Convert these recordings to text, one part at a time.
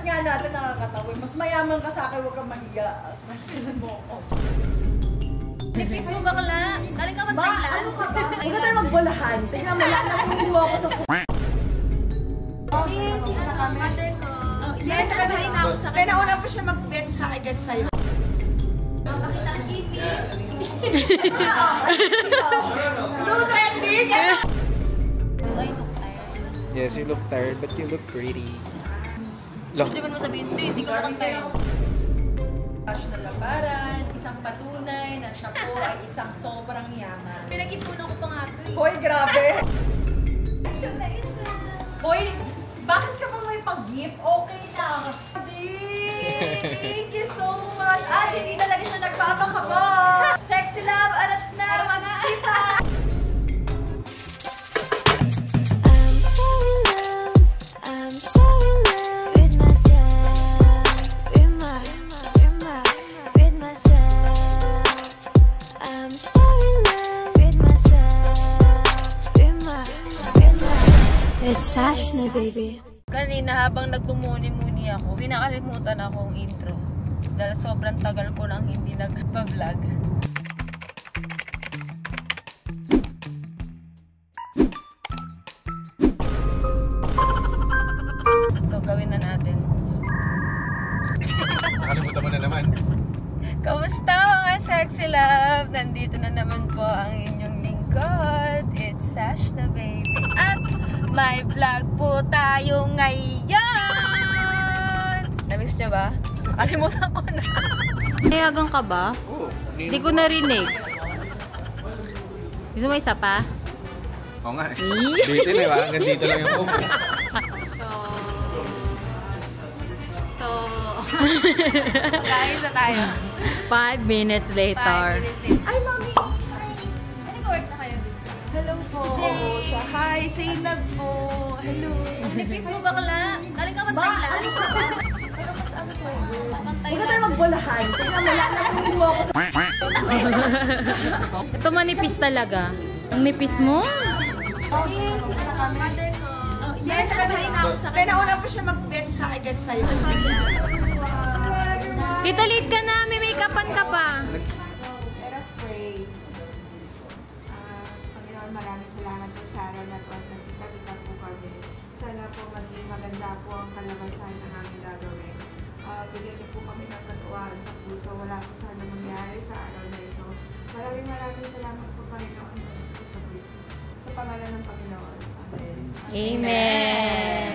nga natin nakakatawa. Mas mayaman ka sa akin, huwag kang mahiya. Mahiyan mo ako. Nipis mo bakla? Galing ka man Thailand? Ano ka ba? Huwag ka tayo magbolahan. Tingnan mo lang, nakuha ako sa Yes, si ano, mother ko. Yes, sabihin na ako sa akin. Kaya nauna pa siya mag-beso sa akin kasi sa'yo. Pakita ang kifi. So trending! Do I look tired? Yes, you look tired, but you look pretty. Hindi mo sabihin, hindi ka mukhang tired. Na labaran, isang patunay na siya po ay isang sobrang yaman. Pinag-ipunan ko pa nga ito eh. Hoy, grabe! Isyo na isa. Hoy, bakit ka ba may pag-gift? Okay lang. Thank you so much. At hindi talaga siya nagpapakaba. Sexy love, arat na, mag-sipa! It's Ashna, baby. Kanina habang nagmumuni-muni ako, pinakalimutan akong intro. Dahil sobrang tagal ko nang hindi nagpa-vlog. So gawin na natin. Nakalimutan mo na naman. Kamusta mga sexy love? Nandito na naman po ang inyong lingkod. It's Ashna, baby. At may vlog po tayo ngayon! Namiss niyo ba? Kalimutan ko na. Nayagang ka ba? Oo. Hindi ko narinig. Gusto mo isa pa? Oo nga eh. Dito na, parang dito lang yung phone. Guys, na tayo. 5 minutes later. 5 minutes later. Ay, mami! Ay! Nag-work na kayo dito? Hello po. Hi, Zainab po. Hello. Nipis mo bakla? Galing ka man Thailand? Pero mas ano sa'yo? Huwag Huwag ka tayo magbolahan. Tingnan mo lang, nakuha ako sa Ito manipis talaga. Ang nipis mo? Yes, si ano, mother ko. Yes, sabihin na ako sa akin. Kaya nauna pa siya mag-beso sa akin kasi sa'yo. Sorry Tita, late ka na. May make-upan ka pa. Let us pray. Panginoon, maraming salamat po sa araw na po at nagkita-kita po kami. Sana po maging maganda po ang kalabasan ng aming gagawin. Bigyan niyo po kami ng katuwaan sa puso. Wala po sana mangyari sa araw na ito. Maraming salamat po, Panginoon. Sa pangalan ng Panginoon. Amen. Amen.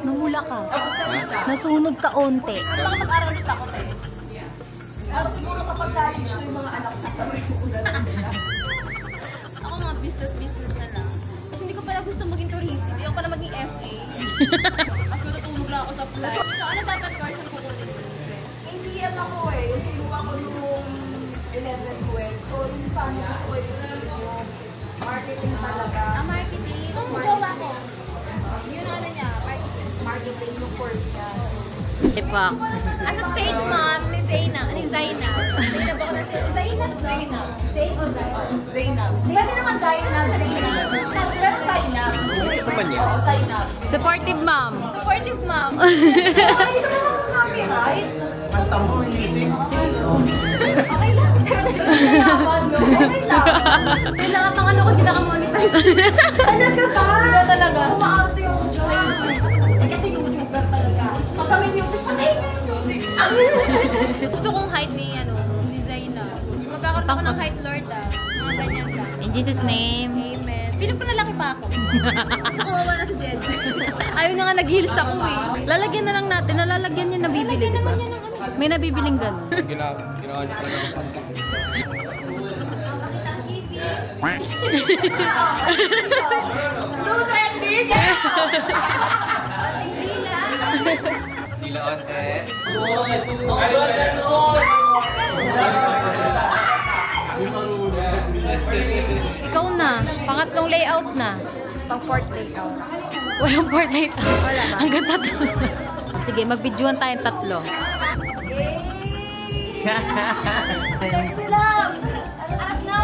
Namula ka. Nasunog ka onte. Baka mag-aral ulit ako, te. Ako siguro kapag college na yung mga anak ko, sasabihin ko ulit. Ako mga business na lang. Kasi hindi ko pala gusto maging tourism. Ayoko pala maging FA. Mas matutulog lang ako sa flight. So, ano dapat course ang kukunin mo? ABM ako eh. Yung kinuha ko nung 11-12. So, yung sana ko yung marketing talaga. Marketing. Kung gumawa ko. Yun ano niya, marketing. Marketing yung course niya. Ipak. As a stage mom ni Zainab. Zainab ba ako na siya? Zainab. Zainab. Pwede naman Zainab. Pero Zainab. Ito man yan. Oo, Zainab. Supportive mom. Supportive mom. Ay, ito naman copyright. Mantang mo sinisig. Okay lang. Yaman mo. Okay lang. May lahat ng ano ko, hindi naka-monetize. Talaga ba? Hindi talaga. Umaarte yung eh, kasi YouTuber talaga. Pagka may music, patay may music. Gusto kong height ni, ni Zainab. Magkakaroon ako ng height lord Mga ganyan lang. In Jesus' name. Amen. Feeling ko lalaki pa ako. Gusto ko na si Jed. Ayaw na nga nag-heels ako eh. Lalagyan na lang natin. Nalalagyan niya nabibili, di ba? May nabibiling gano'n. Ginawa niyo talaga ng pantay. So trending! Dila onte. Ikaw na. Pangatlong layout na. Pang-port layout. Walang port layout. Wala ba? Hanggang tatlo. Sige, mag-videoan tayong tatlo. Sexy love! Arat na!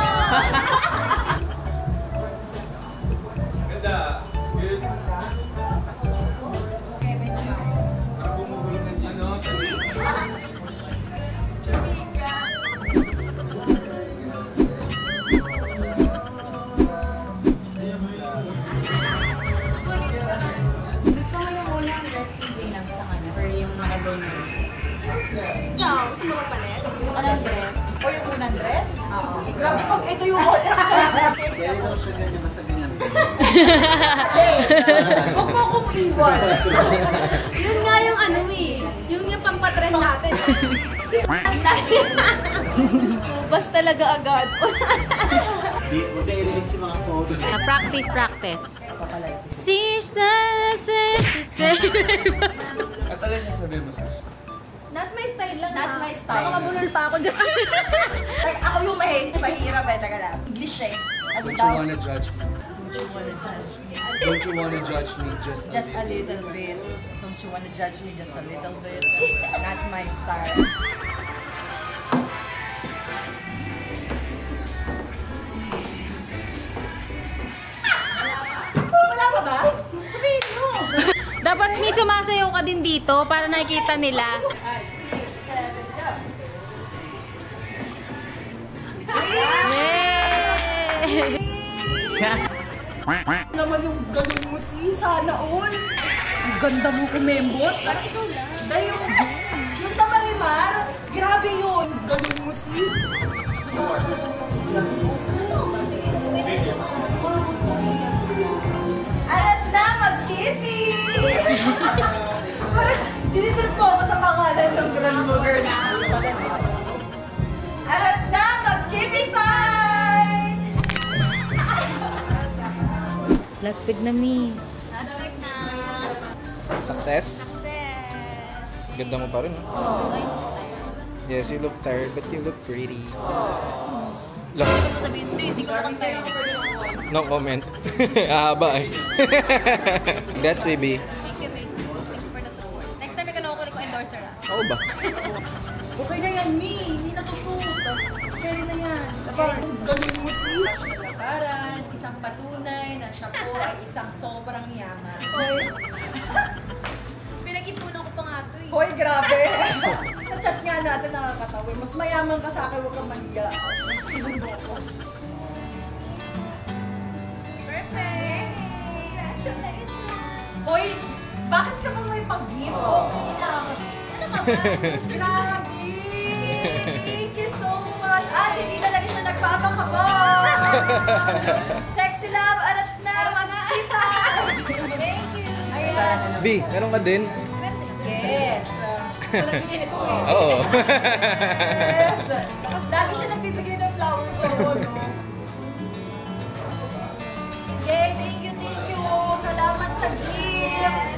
Grabe pag ito yung order ko. Kaya daw siya ganyan masabihin ng Huwag mo akong iwan. Yun nga yung ano eh. Yung pampatrend natin. Diyos ko, bash talaga agad. Huwag na i-release yung mga photo. Practice, practice. At alin siya sabihin mo, Sash? Not my style lang. Not my style. Makabulol pa ako dyan. Like, ako yung mahirap eh. Taga lang. English eh. Ano Don't daw? you wanna judge me? Don't you wanna judge me? Don't you wanna judge me just Just a little bit. Don't you wanna judge me just a little bit? Not my style. Wala pa ba? Sabihin mo! Dapat may sumasayaw ka din dito para nakikita nila. Yay! Naman yung ganun mo si sana all. Ang ganda mo kumembot. Parang ikaw lang. Dahil yung sa Marimar, grabe yun. Ganun mo si. Alat na, mag-kitty! Parang dinitrip po ako sa pangalan ng grand mo, girl. Alat na, mag-kitty fight! Last pick na me. Nasalik na. Success? Success. Ganda mo pa rin. Oh, I know. Yes, you look tired, but you look pretty. Look, Hindi ko pa sabihin, hindi ko pa tired. no comment. Ahaba eh. That's baby. Thank you, babe. Thanks for the support. Next time, ikaw nakukulit ko endorser ah. Oo ba? Okay na yan, Mi. Hindi na to shoot. Pwede na yan. Ang galing mo si. Labaran, isang patunay na siya po ay isang sobrang yaman. Pinag-ipunan ko pa nga ito eh. Hoy, grabe. Sa chat nga natin nakakatawa. Mas mayaman ka sa akin, huwag kang mahiya. Ibundo ko. Perfect! Congratulations! Hoy, bakit ka bang may pag-gift? Ano ka ba? Grabe! Thank you so much! Ah, hindi talaga siya nagpapakabot! Sexy love, arat na! Magkita! Thank you! Ayan. B, meron ka din? Yes! Ito nagbigay nito eh. Oo. Yes! Tapos lagi siya nagbibigay ng flowers sa no? Yay! Thank you! Salamat sa gift!